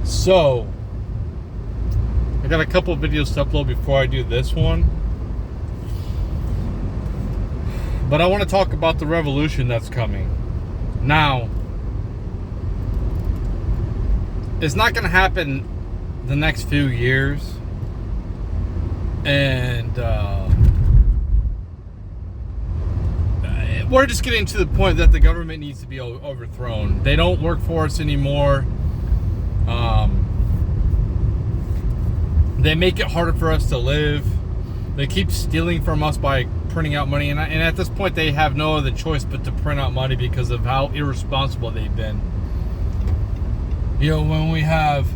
So, I got a couple of videos to upload before I do this one. But I want to talk about the revolution that's coming. Now, it's not going to happen the next few years. And we're just getting to the point that the government needs to be overthrown. They don't work for us anymore. They make it harder for us to live. They keep stealing from us by printing out money. And at this point, they have no other choice but to print out money because of how irresponsible they've been. You know, when we have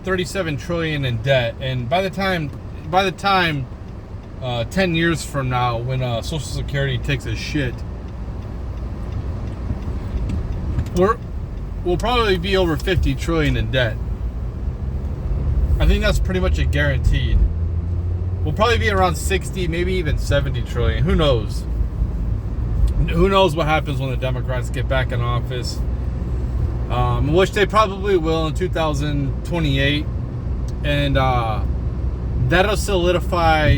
37 trillion in debt, and by the time 10 years from now, when Social Security takes a shit, we'll probably be over 50 trillion in debt. I think that's pretty much a guaranteed. We'll probably be around 60, maybe even 70 trillion. Who knows? Who knows what happens when the Democrats get back in office? Which they probably will in 2028. And that'll solidify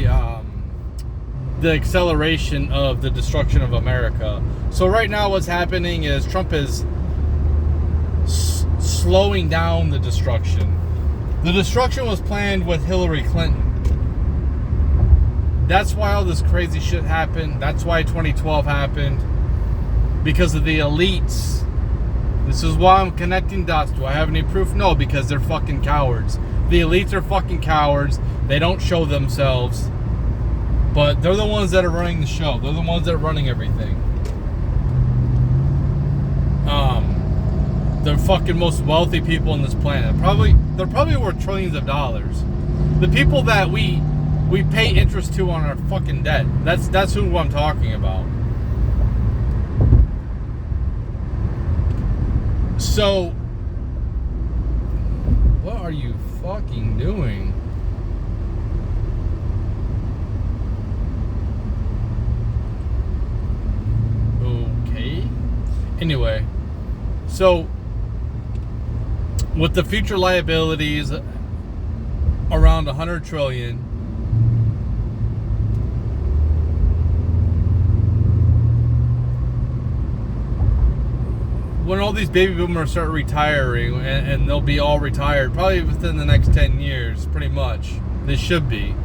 the acceleration of the destruction of America. So right now what's happening is Trump is slowing down the destruction. The destruction was planned with Hillary Clinton. That's why all this crazy shit happened. That's why 2012 happened. Because of the elites. This is why I'm connecting dots. Do I have any proof? No, because they're fucking cowards. The elites are fucking cowards. They don't show themselves. But they're the ones that are running the show. They're the ones that are running everything. The fucking most wealthy people on this planet. They're probably worth trillions of dollars. The people that we pay interest to on our fucking debt. That's who I'm talking about. So, what are you fucking doing? Okay. Anyway, so with the future liabilities around 100 trillion, when all these baby boomers start retiring, and they'll be all retired probably within the next 10 years, pretty much. They should be.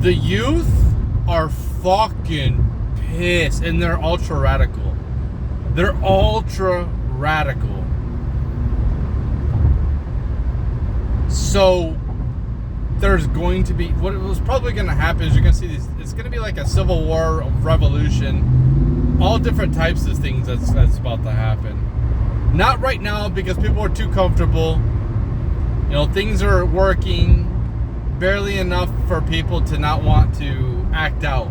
The youth are fucking pissed, and they're ultra radical. They're ultra radical. So there's going to be, what was probably going to happen is you're going to see these, it's going to be like a civil war, revolution, all different types of things that's about to happen. Not right now, because people are too comfortable. You know, things are working barely enough for people to not want to act out.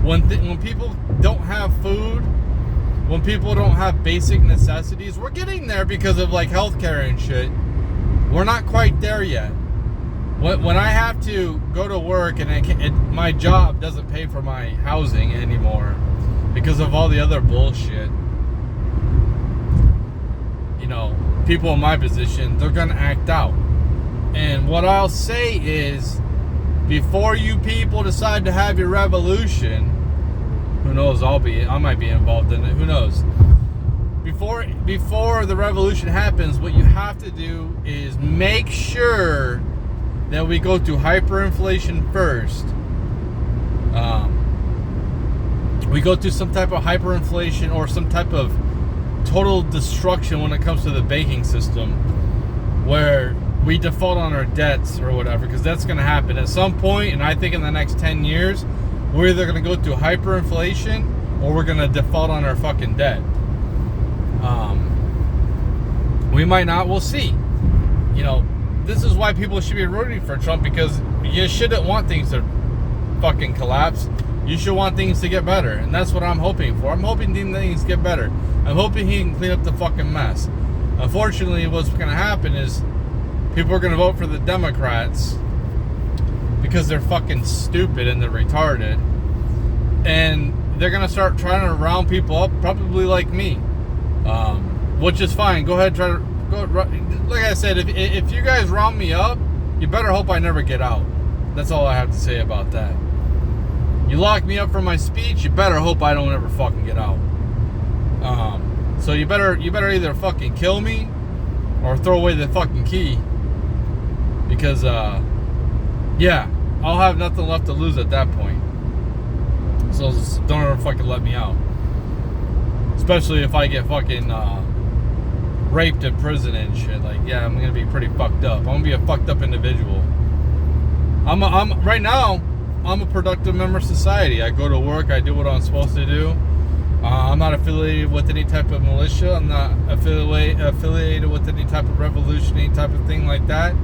When people don't have food, when people don't have basic necessities, we're getting there because of like healthcare and shit. We're not quite there yet. When I have to go to work and my job doesn't pay for my housing anymore because of all the other bullshit, you know, people in my position, they're gonna act out. And what I'll say is, before you people decide to have your revolution, who knows, I might be involved in it, who knows. Before the revolution happens, what you have to do is make sure that we go through hyperinflation first. We go through some type of hyperinflation or some type of total destruction when it comes to the banking system, where we default on our debts or whatever, because that's going to happen at some point. And I think in the next 10 years, we're either going to go through hyperinflation or we're going to default on our fucking debt. We might not, we'll see. You know, this is why people should be rooting for Trump, because you shouldn't want things to fucking collapse. You should want things to get better, and that's what I'm hoping for. I'm hoping things get better. I'm hoping he can clean up the fucking mess. Unfortunately, what's going to happen is people are going to vote for the Democrats because they're fucking stupid and they're retarded. And they're going to start trying to round people up, probably like me. Which is fine. Go ahead, like I said, if you guys round me up, you better hope I never get out. That's all I have to say about that. You lock me up for my speech, you better hope I don't ever fucking get out. So you better either fucking kill me or throw away the fucking key. Because, yeah, I'll have nothing left to lose at that point. So don't ever fucking let me out. Especially if I get fucking raped in prison and shit. Like, yeah, I'm gonna be pretty fucked up. I'm gonna be a fucked up individual. Right now, I'm a productive member of society. I go to work, I do what I'm supposed to do. I'm not affiliated with any type of militia. I'm not affiliated with any type of revolution, any type of thing like that.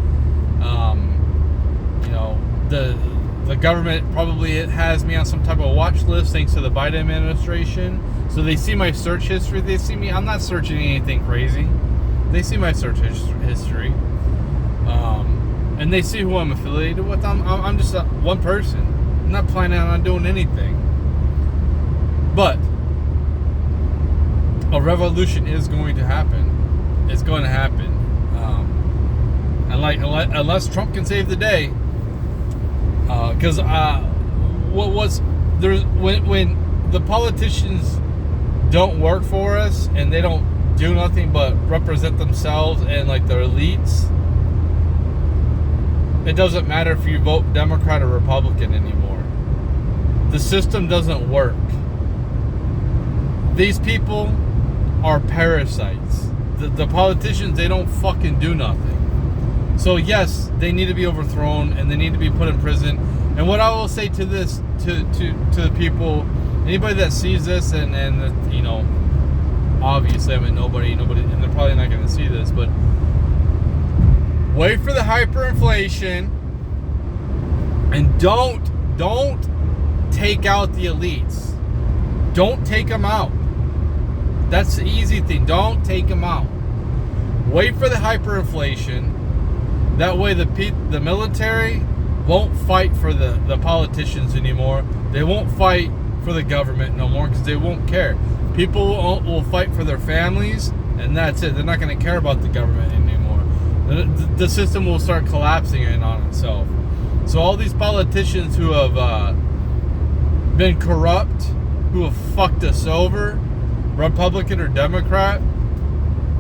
You know, the government probably has me on some type of watch list thanks to the Biden administration. So they see my search history. They see me. I'm not searching anything crazy. They see my search history. And they see who I'm affiliated with. I'm just one person. I'm not planning on doing anything. But a revolution is going to happen. It's going to happen. And like, unless Trump can save the day, because when the politicians don't work for us and they don't do nothing but represent themselves and like their elites, it doesn't matter if you vote Democrat or Republican anymore. The system doesn't work. These people are parasites. The politicians, they don't fucking do nothing. So yes, they need to be overthrown and they need to be put in prison. And what I will say to this, to the people, anybody that sees this, and you know, obviously I mean nobody, and they're probably not going to see this, but wait for the hyperinflation, and don't take out the elites. Don't take them out. That's the easy thing. Don't take them out. Wait for the hyperinflation. That way the military won't fight for the politicians anymore. They won't fight for the government no more because they won't care. People will fight for their families, and that's it. They're not going to care about the government anymore. The system will start collapsing in on itself. So all these politicians who have been corrupt, who have fucked us over, Republican or Democrat,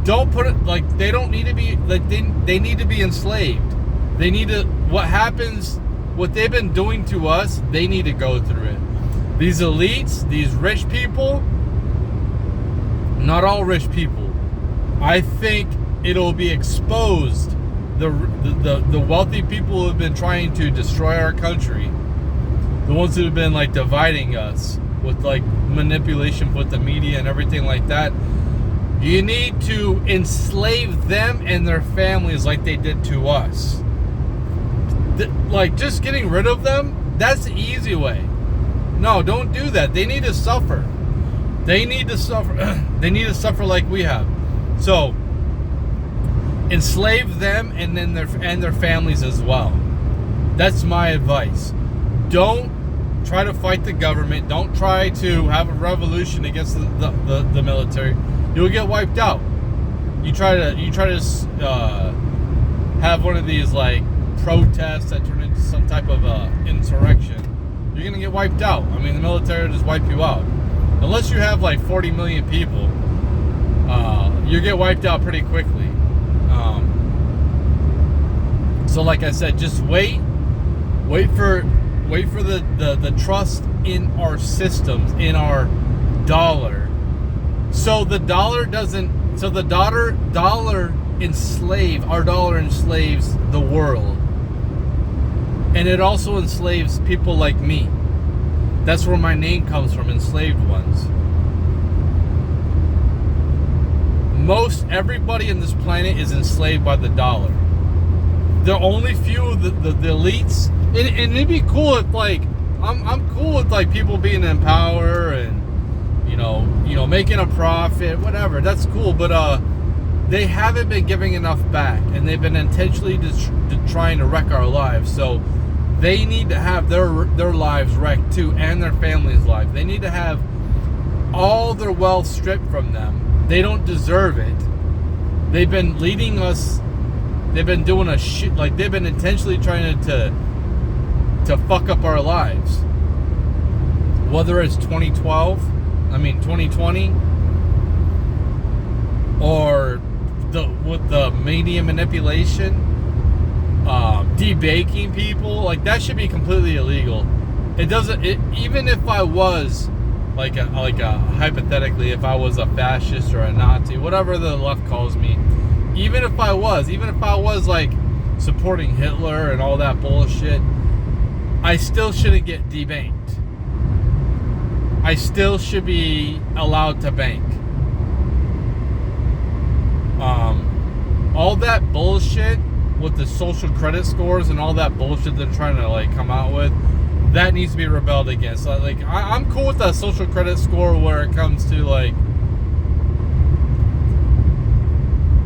don't put it like they don't need to be like they need to be enslaved. They need to what they've been doing to us, they need to go through it. These elites, these rich people, not all rich people. I think it'll be exposed. The wealthy people who have been trying to destroy our country, the ones who have been like dividing us with like manipulation with the media and everything like that. You need to enslave them and their families like they did to us. Like just getting rid of them, that's the easy way. No, don't do that. They need to suffer. They need to suffer. They need to suffer like we have. So enslave them and then their families as well. That's my advice. Don't try to fight the government. Don't try to have a revolution against the military. You'll get wiped out. You try to have one of these like protests that turn into some type of insurrection. You're gonna get wiped out. I mean, the military will just wipe you out. Unless you have like 40 million people, you get wiped out pretty quickly. So like I said, just wait for the trust in our systems, in our dollar. So the dollar doesn't. So the dollar enslaves the world, and it also enslaves people like me. That's where my name comes from, enslaved ones. Most everybody in this planet is enslaved by the dollar. The only few of the elites, and it'd be cool if like I'm cool with like people being in power and you know making a profit, whatever. That's cool, but they haven't been giving enough back, and they've been intentionally just trying to wreck our lives. So they need to have their lives wrecked too, and their families' lives. They need to have all their wealth stripped from them. They don't deserve it. They've been leading us. They've been doing a shit. Like, they've been intentionally trying to fuck up our lives. Whether it's 2020, or with the media manipulation, debaking people, like, that should be completely illegal. It doesn't. Even if I was like a hypothetically, if I was a fascist or a Nazi, whatever the left calls me, even if I was like supporting Hitler and all that bullshit, I still shouldn't get debanked. I still should be allowed to bank. All that bullshit with the social credit scores and all that bullshit they're trying to like come out with, that needs to be rebelled against. Like, I'm cool with the social credit score where it comes to like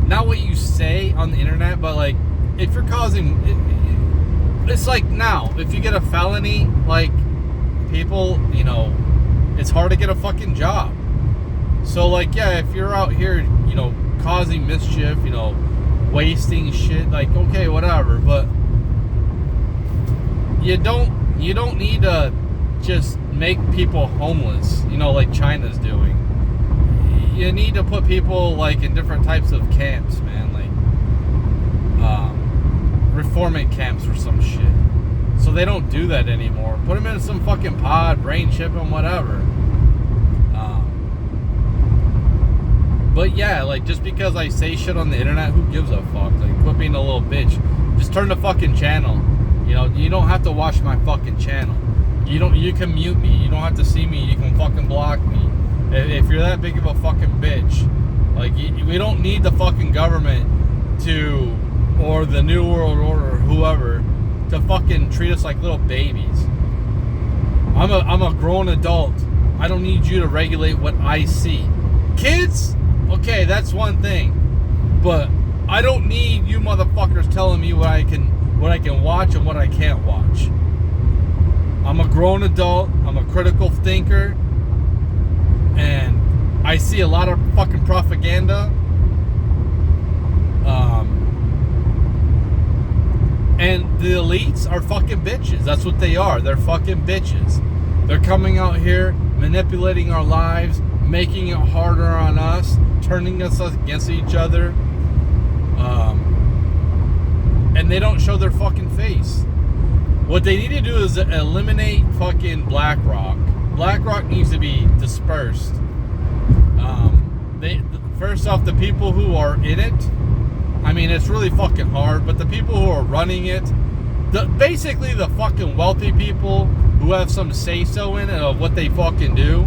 not what you say on the internet, but like if you're causing, it's like now if you get a felony, like people, you know, it's hard to get a fucking job. So like, yeah, if you're out here, you know, causing mischief, you know, wasting shit, like, okay, whatever, but you don't need to just make people homeless, you know, like China's doing. You need to put people like in different types of camps, man, like reforming camps or some shit. So they don't do that anymore. Put them in some fucking pod, brain chip them, whatever. But yeah, like, just because I say shit on the internet, who gives a fuck? Like, quit being a little bitch. Just turn the fucking channel. You know, you don't have to watch my fucking channel. You can mute me. You don't have to see me. You can fucking block me. If you're that big of a fucking bitch. Like, we don't need the fucking government to, or the New World Order, or whoever, to fucking treat us like little babies. I'm a grown adult. I don't need you to regulate what I see. Kids? Okay, that's one thing. But I don't need you motherfuckers telling me what I can watch and what I can't watch. I'm a grown adult. I'm a critical thinker. And I see a lot of fucking propaganda. And the elites are fucking bitches. That's what they are. They're fucking bitches. They're coming out here, manipulating our lives, making it harder on us, turning us against each other. And they don't show their fucking face. What they need to do is eliminate fucking BlackRock. BlackRock needs to be dispersed. First off, the people who are in it, I mean, it's really fucking hard, but the people who are running it, basically the fucking wealthy people who have some say-so in it of what they fucking do,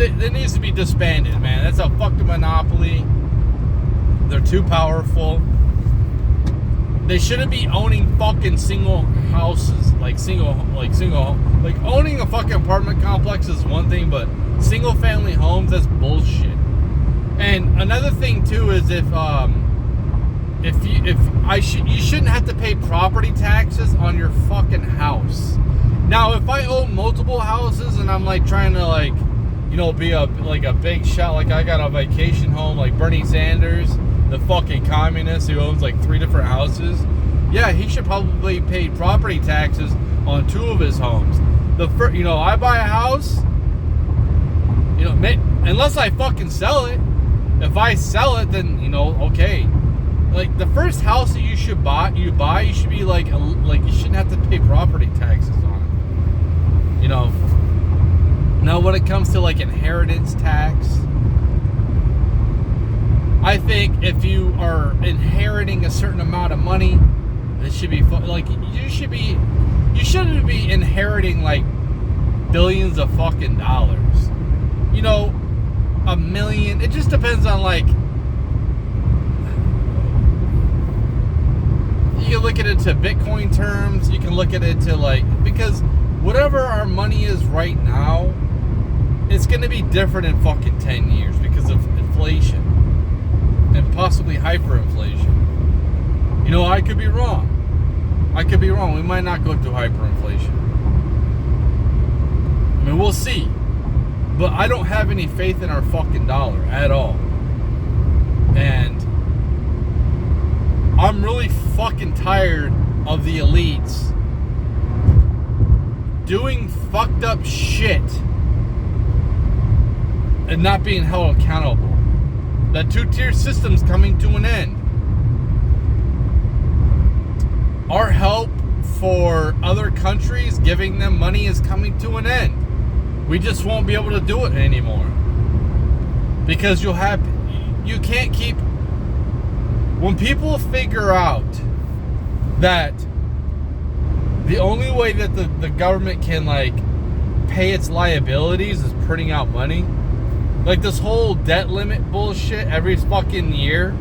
it needs to be disbanded, man. That's a fucking monopoly. They're too powerful. They shouldn't be owning fucking single houses, like owning a fucking apartment complex is one thing, but single family homes, that's bullshit. And another thing too is you shouldn't have to pay property taxes on your fucking house. Now, if I own multiple houses and I'm like trying to like, you know, be a big shot, like I got a vacation home like Bernie Sanders, the fucking communist who owns like 3 different houses, yeah, he should probably pay property taxes on 2 of his homes. You know, I buy a house, you know, unless I fucking sell it. If I sell it, then, you know, okay. Like, the first house that you should buy, you should be like you shouldn't have to pay property taxes on it. You know. Now, when it comes to like inheritance tax, I think if you are inheriting a certain amount of money, it should be like you shouldn't be inheriting like billions of fucking dollars. You know, $1 million. It just depends on like. You can look at it to Bitcoin terms. You can look at it to like, because whatever our money is right now, it's going to be different in fucking 10 years because of inflation and possibly hyperinflation. You know, I could be wrong. I could be wrong. We might not go through hyperinflation. I mean, we'll see. But I don't have any faith in our fucking dollar at all. And I'm really fucking tired of the elites doing fucked up shit and not being held accountable. That two-tier system's coming to an end. Our help for other countries, giving them money, is coming to an end. We just won't be able to do it anymore. Because you can't keep... When people figure out that the only way that the government can, like, pay its liabilities is printing out money, like this whole debt limit bullshit every fucking year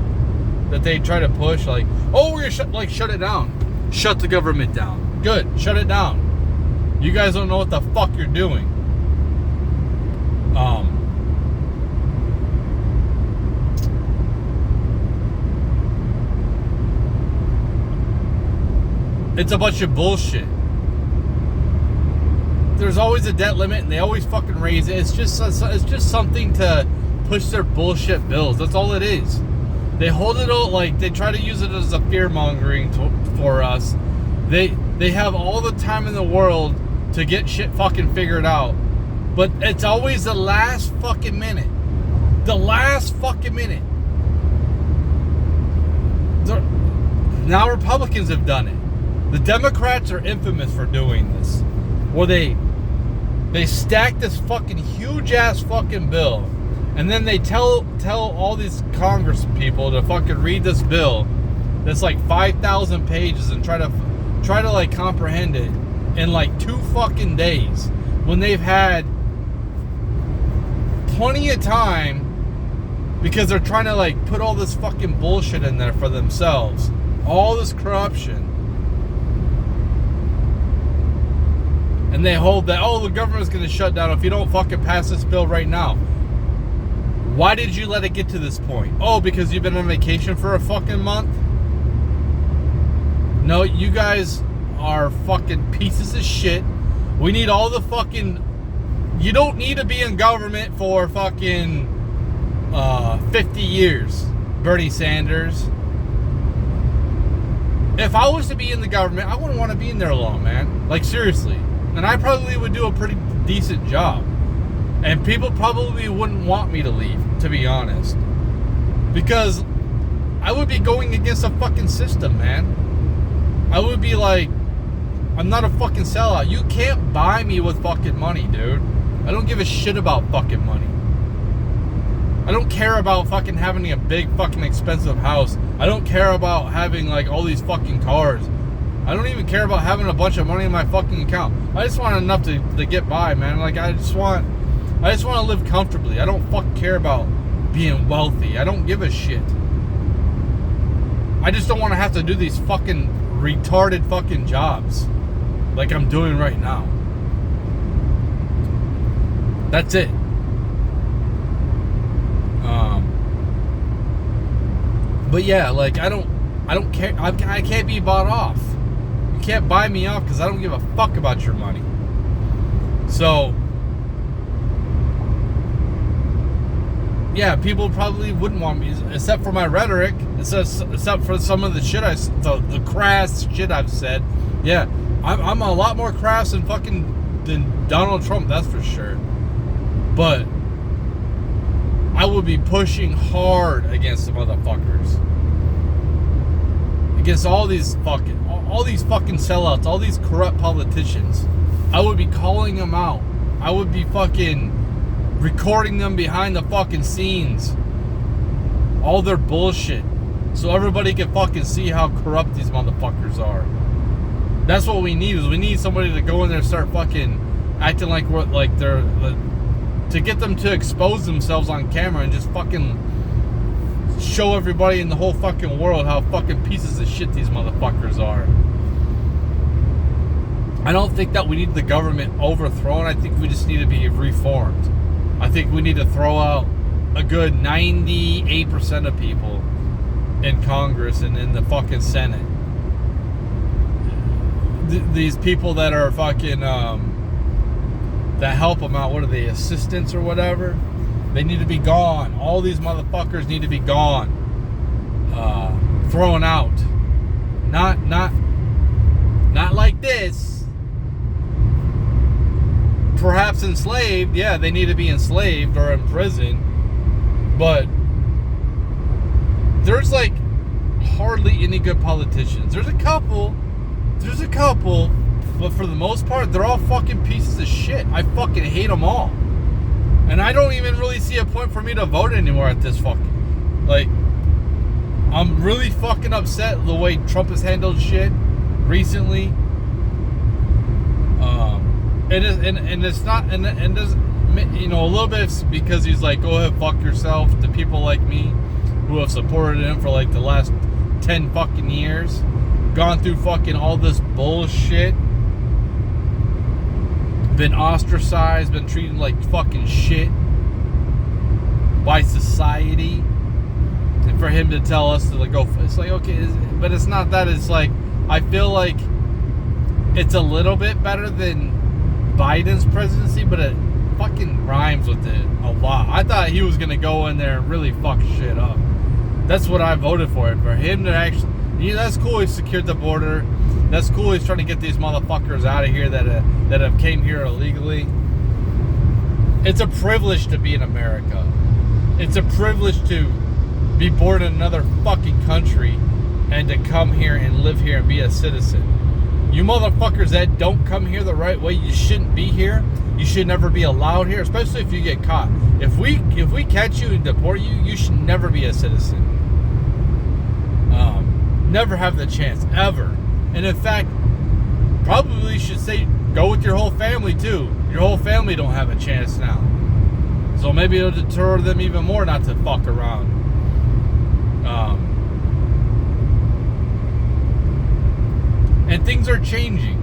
that they try to push, like, oh, we're gonna shut it down. Shut the government down. Good, shut it down. You guys don't know what the fuck you're doing. It's a bunch of bullshit. There's always a debt limit, and they always fucking raise it. It's just something to push their bullshit bills. That's all it is. They hold it all, like, they try to use it as a fear-mongering for us. They have all the time in the world to get shit fucking figured out. But it's always the last fucking minute. The last fucking minute. Now Republicans have done it. The Democrats are infamous for doing this. Where they stack this fucking huge-ass fucking bill. And then they tell all these Congress people to fucking read this bill that's like 5,000 pages and try to like comprehend it in like 2 fucking days when they've had plenty of time, because they're trying to like put all this fucking bullshit in there for themselves, all this corruption, and they hold that, oh, the government's gonna shut down if you don't fucking pass this bill right now. Why did you let it get to this point? Oh, because you've been on vacation for a fucking month? No, you guys are fucking pieces of shit. We need all the fucking... You don't need to be in government for fucking 50 years, Bernie Sanders. If I was to be in the government, I wouldn't want to be in there long, man. Like, seriously. And I probably would do a pretty decent job. And people probably wouldn't want me to leave, to be honest. Because I would be going against a fucking system, man. I would be like, I'm not a fucking sellout. You can't buy me with fucking money, dude. I don't give a shit about fucking money. I don't care about fucking having a big fucking expensive house. I don't care about having like all these fucking cars. I don't even care about having a bunch of money in my fucking account. I just want enough to get by, man. Like, I just want to live comfortably. I don't fucking care about being wealthy. I don't give a shit. I just don't want to have to do these fucking retarded fucking jobs like I'm doing right now. That's it. But yeah, like, I don't care. I can't be bought off. You can't buy me off because I don't give a fuck about your money. So, yeah, people probably wouldn't want me, except for my rhetoric, except for some of the shit the crass shit I've said. Yeah, I'm a lot more crass than Donald Trump, that's for sure. But I would be pushing hard against the motherfuckers, against all these fucking sellouts, all these corrupt politicians. I would be calling them out. I would be fucking recording them behind the fucking scenes, all their bullshit, so everybody can fucking see how corrupt these motherfuckers are. That's what we need. We need somebody to go in there and start fucking acting like they're to get them to expose themselves on camera and just fucking show everybody in the whole fucking world how fucking pieces of shit these motherfuckers are. I don't think that we need the government overthrown. I think we just need to be reformed. I think we need to throw out a good 98% of people in Congress and in the fucking Senate. These people that are fucking that help them out, what are they, assistants or whatever? They need to be gone. All these motherfuckers need to be gone. Thrown out. Not like this. Perhaps enslaved. Yeah, they need to be enslaved or in prison. But there's like hardly any good politicians. There's a couple, but for the most part, they're all fucking pieces of shit. I fucking hate them all. And I don't even really see a point for me to vote anymore at this fucking, like, I'm really fucking upset the way Trump has handled shit recently. And it's not, and there's, you know, a little bit it's because he's like, go ahead, fuck yourself, to people like me who have supported him for like the last 10 fucking years, gone through fucking all this bullshit, been ostracized, been treated like fucking shit by society. And for him to tell us to like go, it's like, okay, but it's not that. It's like, I feel like it's a little bit better than Biden's presidency, but it fucking rhymes with it a lot. I thought he was gonna go in there and really fuck shit up. That's what I voted for. And for him to actually, yeah, that's cool. He secured the border. That's cool. He's trying to get these motherfuckers out of here that have came here illegally. It's a privilege to be in America. It's a privilege to be born in another fucking country and to come here and live here and be a citizen. You motherfuckers that don't come here the right way, you shouldn't be here. You should never be allowed here, especially if you get caught. If we catch you and deport you, you should never be a citizen. Never have the chance, ever. And in fact, probably should say go with your whole family too. Your whole family don't have a chance now. So maybe it'll deter them even more not to fuck around. And things are changing.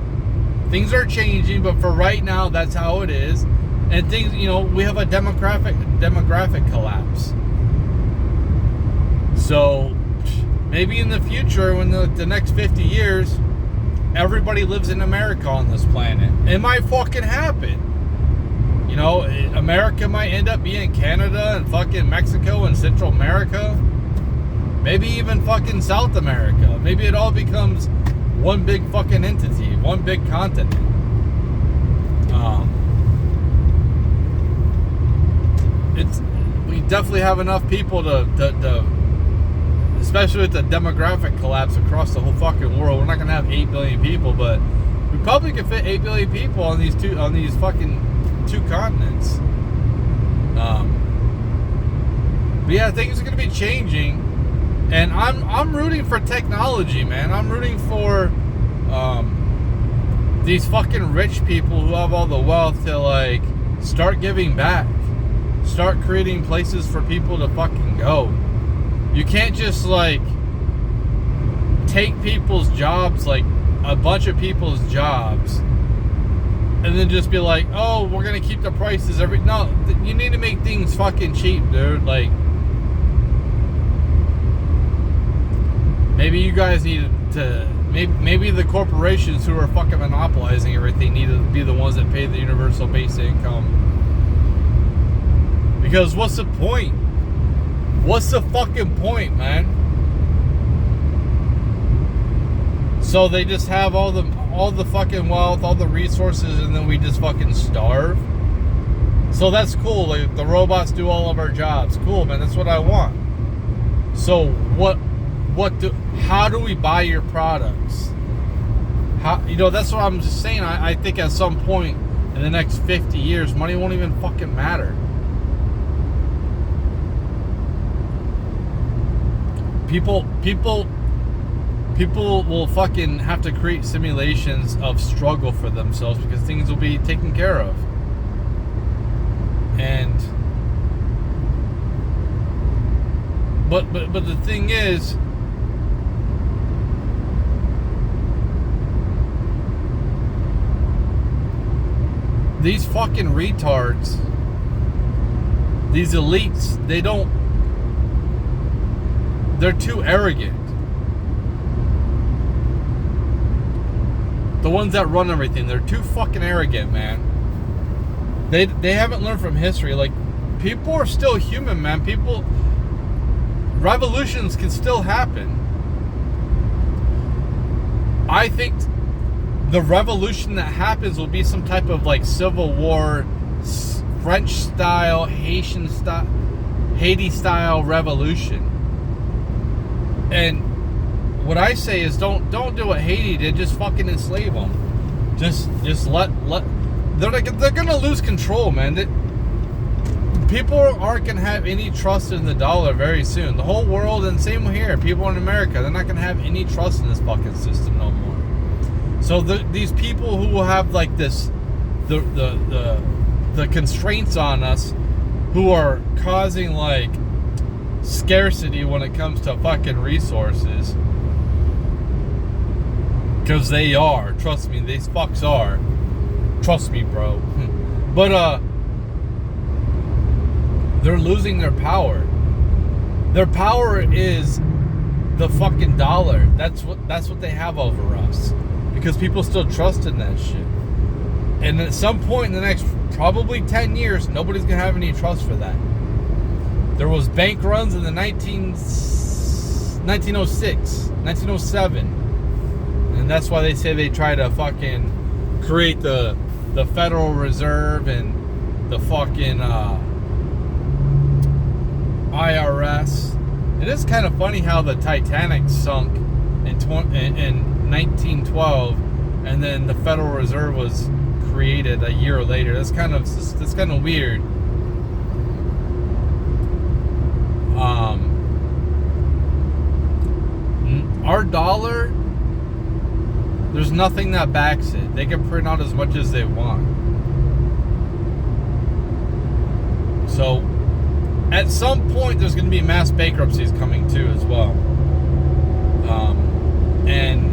Things are changing, but for right now, that's how it is. And things, you know, we have a demographic collapse. So maybe in the future, when the next 50 years, everybody lives in America on this planet. It might fucking happen. You know, America might end up being Canada and fucking Mexico and Central America. Maybe even fucking South America. Maybe it all becomes one big fucking entity, one big continent. We definitely have enough people to especially with the demographic collapse across the whole fucking world. We're not gonna have 8 billion people, but we probably could fit 8 billion people on these fucking two continents. But yeah, things are gonna be changing, and I'm rooting for technology, man. I'm rooting for these fucking rich people who have all the wealth to like start giving back, start creating places for people to fucking go. You can't just like take people's jobs, like a bunch of people's jobs, and then just be like, oh, we're gonna keep the prices no, you need to make things fucking cheap, dude. Like, maybe you guys need to, maybe the corporations who are fucking monopolizing everything need to be the ones that pay the universal basic income. Because what's the point? What's the fucking point, man? So they just have all the fucking wealth, all the resources, and then we just fucking starve. So that's cool. Like, the robots do all of our jobs. Cool, man. That's what I want. So how do we buy your products? How, you know, that's what I'm just saying. I think at some point in the next 50 years, money won't even fucking matter. People will fucking have to create simulations of struggle for themselves because things will be taken care of. And but the thing is, these fucking retards, these elites, They're too arrogant. The ones that run everything, they're too fucking arrogant, man. They haven't learned from history. Like, people are still human, man. Revolutions can still happen. I think the revolution that happens will be some type of like Civil War, French style, Haitian style, Haiti style revolution. And what I say is don't do what Haiti did. Just fucking enslave them. Just let they're gonna lose control, man. People aren't gonna have any trust in the dollar very soon. The whole world, and same here. People in America, they're not gonna have any trust in this fucking system no more. So these people who will have like this, the constraints on us, who are causing like scarcity when it comes to fucking resources, because they are. Trust me, these fucks are. Trust me, bro. But they're losing their power. Their power is the fucking dollar. That's what they have over us. Because people still trust in that shit. And at some point in the next probably 10 years, nobody's going to have any trust for that. There was bank runs in the 1906, 1907. And that's why they say they try to fucking create the Federal Reserve and the fucking IRS. It is kind of funny how the Titanic sunk in 1912, and then the Federal Reserve was created a year later. That's kind of weird. Our dollar, there's nothing that backs it. They can print out as much as they want. So at some point there's going to be mass bankruptcies coming too as well. And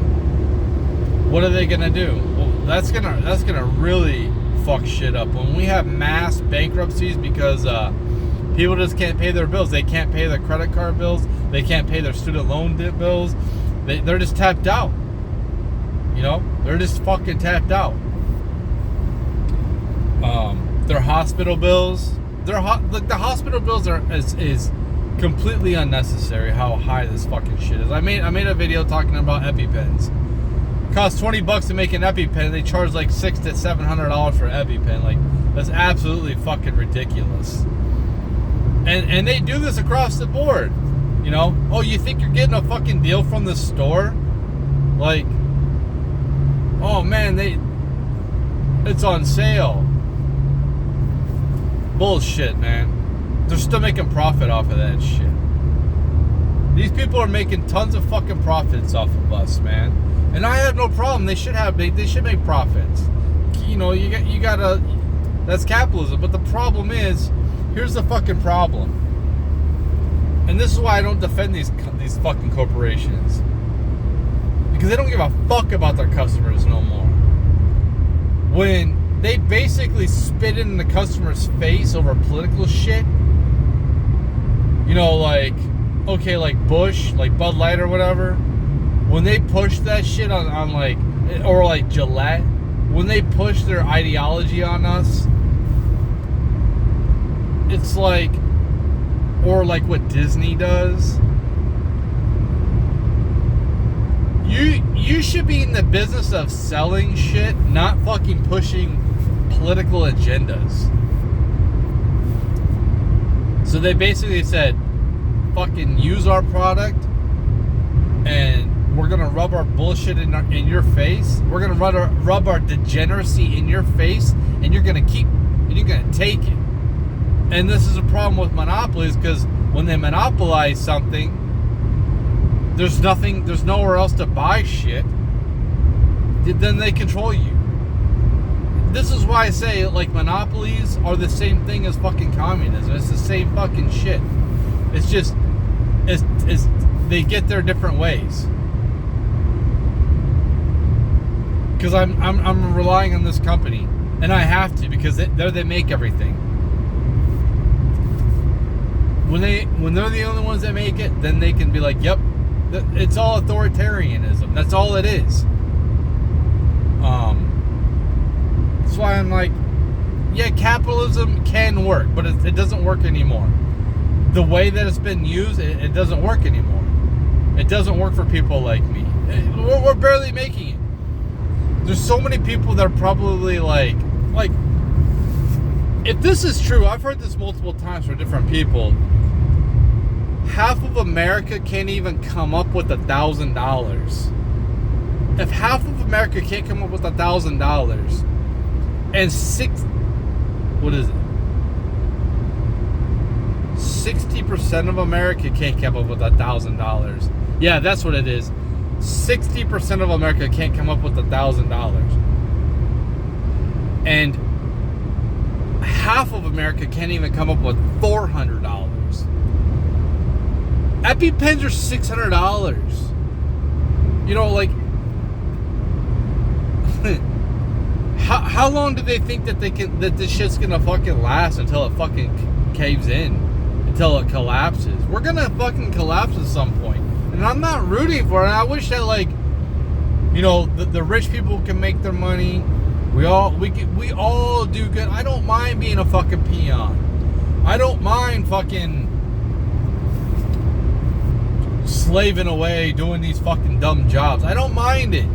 what are they going to do? Well, that's gonna really fuck shit up when we have mass bankruptcies because people just can't pay their bills. They can't pay their credit card bills. They can't pay their student loan bills. They're just tapped out. You know, they're just fucking tapped out. Their hospital bills, the hospital bills is completely unnecessary. How high this fucking shit is. I made a video talking about EpiPens. It costs $20 to make an EpiPen. They charge like $600 to $700 for an EpiPen. Like, that's absolutely fucking ridiculous. And they do this across the board. You know, oh, you think you're getting a fucking deal from the store? Like, oh man, it's on sale. Bullshit, man. They're still making profit off of that shit. These people are making tons of fucking profits off of us, man. And I have no problem. They should make profits. You know, you gotta. That's capitalism. But the problem is, here's the fucking problem. And this is why I don't defend these fucking corporations. Because they don't give a fuck about their customers no more. When they basically spit in the customer's face over political shit, you know, like, okay, like Bush, like Bud Light or whatever, when they push that shit on like, or like Gillette, when they push their ideology on us, it's like, or like what Disney does. You should be in the business of selling shit, not fucking pushing political agendas. So they basically said, fucking use our product, and we're gonna rub our bullshit in your face. We're gonna rub our degeneracy in your face, and you're gonna take it. And this is a problem with monopolies, because when they monopolize something, there's nowhere else to buy shit. Then they control you. This is why I say, like, monopolies are the same thing as fucking communism. It's the same fucking shit. It's just, it's they get their different ways. Because I'm relying on this company, and I have to, because they make everything. when they're the only ones that make it, then they can be like, yep, it's all authoritarianism. That's all it is. That's why I'm like, yeah, capitalism can work, but it doesn't work anymore. The way that it's been used, it doesn't work anymore. It doesn't work for people like me. We're barely making it. There's so many people that are probably like, if this is true, I've heard this multiple times from different people. Half of America can't even come up with $1,000. If half of America can't come up with $1,000, and 60% of America can't come up with $1,000. Yeah, that's what it is. 60% of America can't come up with $1,000. And half of America can't even come up with $400. EpiPens are $600. You know, like, how long do they think that this shit's gonna fucking last until it fucking caves in, until it collapses? We're gonna fucking collapse at some point, and I'm not rooting for it. I wish that, like, you know, the rich people can make their money. We all do good. I don't mind being a fucking peon. I don't mind fucking slaving away doing these fucking dumb jobs. I don't mind it.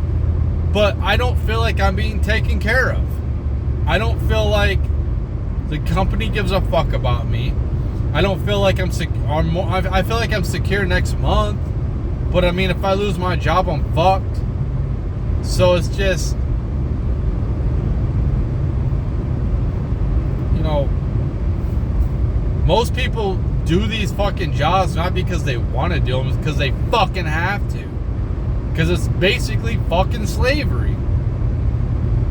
But I don't feel like I'm being taken care of. I don't feel like the company gives a fuck about me. I don't feel like I feel like I'm secure next month. But I mean, if I lose my job, I'm fucked. So it's just, you know, most people do these fucking jobs not because they want to do them, it's because they fucking have to. Because it's basically fucking slavery.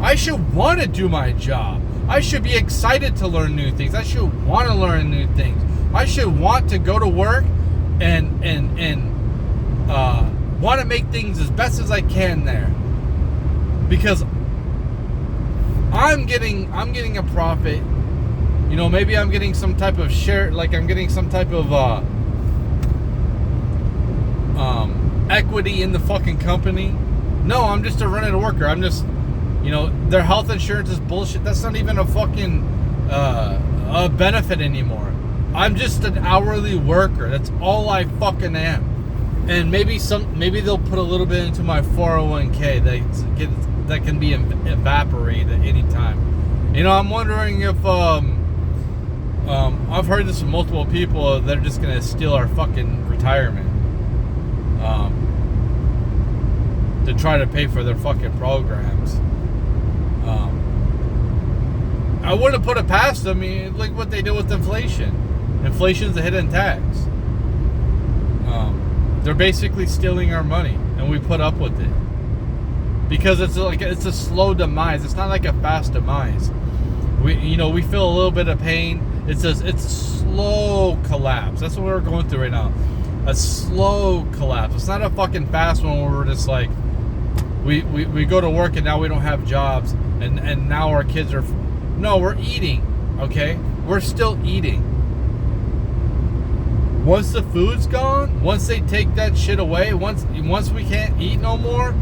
I should want to do my job. I should be excited to learn new things. I should want to learn new things. I should want to go to work and want to make things as best as I can there. Because I'm getting a profit. You know, maybe I'm getting some type of share, like I'm getting some type of equity in the fucking company. No, I'm just a run-it worker. I'm just, you know, their health insurance is bullshit. That's not even a fucking a benefit anymore. I'm just an hourly worker. That's all I fucking am. And maybe they'll put a little bit into my 401k that can be evaporated at any time. You know, I'm wondering if I've heard this from multiple people. They're just gonna steal our fucking retirement to try to pay for their fucking programs. I wouldn't put it past them. I mean, like what they do with inflation. Inflation's a hidden tax. They're basically stealing our money, and we put up with it because it's a slow demise. It's not like a fast demise. We feel a little bit of pain. It's a slow collapse. That's what we're going through right now. A slow collapse. It's not a fucking fast one where we're just like, we go to work and now we don't have jobs and now our kids are... No, we're eating, okay? We're still eating. Once the food's gone, once they take that shit away, once we can't eat no more,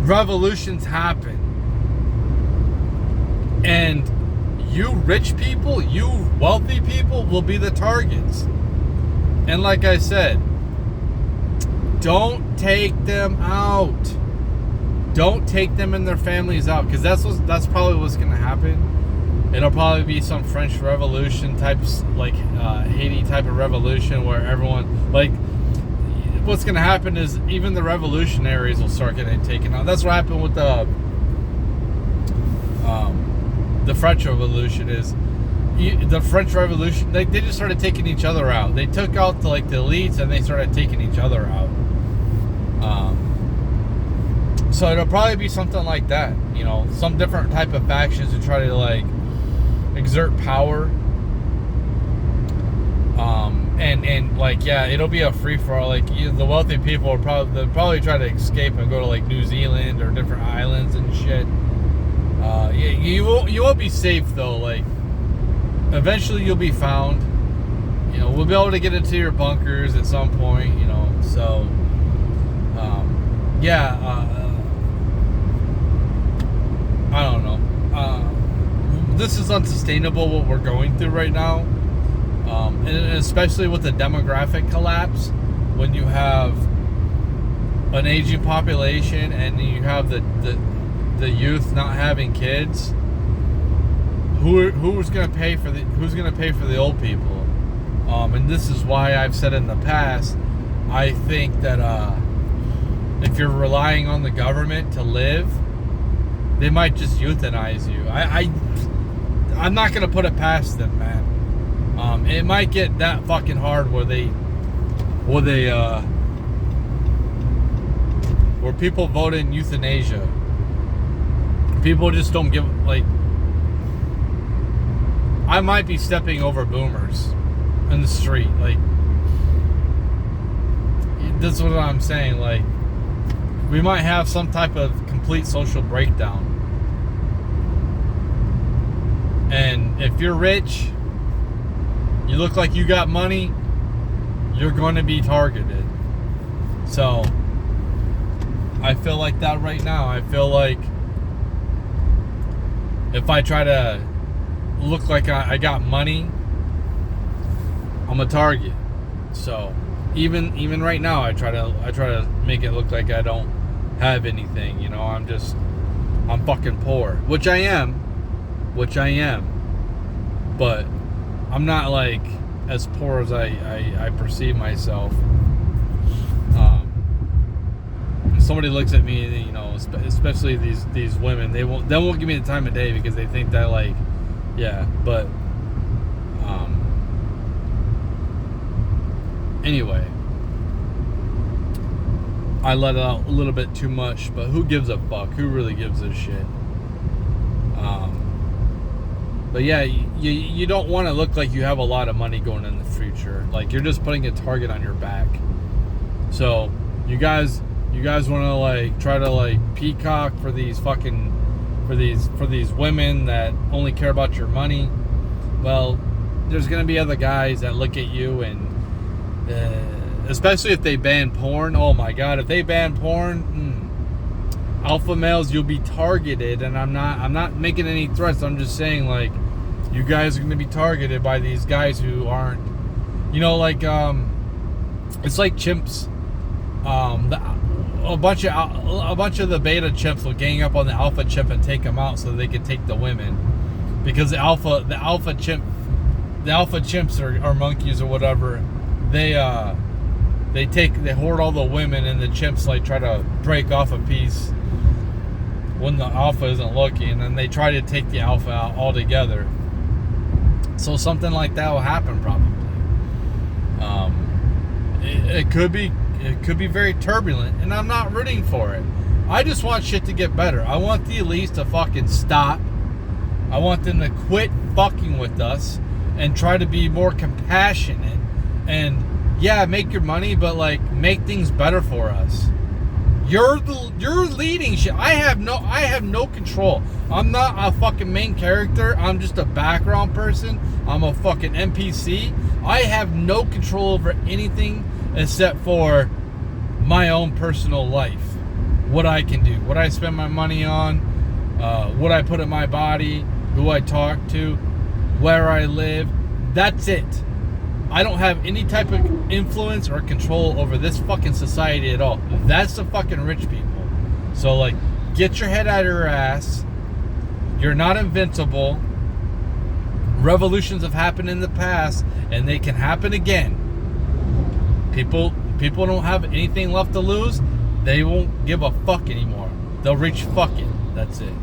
revolutions happen. And you rich people, you wealthy people will be the targets. And like I said, don't take them out. Don't take them and their families out, because that's probably what's going to happen. It'll probably be some French Revolution type, like Haiti type of revolution, where everyone, like, what's going to happen is even the revolutionaries will start getting taken out. That's what happened with the French Revolution. Is the French Revolution, they just started taking each other out. They took out the elites and they started taking each other out. So it'll probably be something like that, you know, some different type of factions to try to like exert power. And like, yeah, it'll be a free for all. Like the wealthy people they'll probably try to escape and go to like New Zealand or different islands and shit. You won't be safe though. Like eventually you'll be found. you know, we'll be able to get into your bunkers at some point, you know. So, I don't know. This is unsustainable what we're going through right now, and especially with the demographic collapse. When you have an aging population and you have the youth not having kids, who's going to pay for the old people? And this is why I've said in the past, I think that if you're relying on the government to live, they might just euthanize you. I'm not going to put it past them, man. It might get that fucking hard where people vote in euthanasia. People just don't give, like, I might be stepping over boomers in the street. Like, that's what I'm saying. Like, we might have some type of complete social breakdown. And if you're rich, you look like you got money, you're going to be targeted. So, I feel like that right now. I feel like if I try to look like I got money, I'm a target. So, even right now, I try to make it look like I don't have anything. You know, I'm fucking poor, which I am. But I'm not like as poor as I perceive myself. Somebody looks at me, you know, especially these women, they won't give me the time of day because they think that, like, yeah. But anyway, I let out a little bit too much, but who gives a fuck? Who really gives a shit? But yeah, you don't want to look like you have a lot of money going in the future. Like, you're just putting a target on your back. So you guys want to, like, try to, like, peacock for these women that only care about your money. Well, there's gonna be other guys that look at you, and especially if they ban porn. Oh my God, if they ban porn, alpha males, you'll be targeted. And I'm not making any threats. I'm just saying, like, you guys are going to be targeted by these guys who aren't, you know, like, it's like chimps. A bunch of the beta chimps will gang up on the alpha chimp and take them out so they can take the women, because the alpha chimps are monkeys or whatever. They hoard all the women, and the chimps, like, try to break off a piece when the alpha isn't looking, and then they try to take the alpha out altogether. So something like that will happen probably. It could be very turbulent, and I'm not rooting for it. I just want shit to get better. I want the elites to fucking stop. I want them to quit fucking with us and try to be more compassionate. And yeah, make your money, but, like, make things better for us. You're leading shit. I have no control. I'm not a fucking main character. I'm just a background person. I'm a fucking NPC. I have no control over anything except for my own personal life. What I can do, what I spend my money on, what I put in my body, who I talk to, where I live. That's it. I don't have any type of influence or control over this fucking society at all. That's the fucking rich people. So, like, get your head out of your ass. You're not invincible. Revolutions have happened in the past, and they can happen again. People don't have anything left to lose. They won't give a fuck anymore. They'll reach fucking. That's it.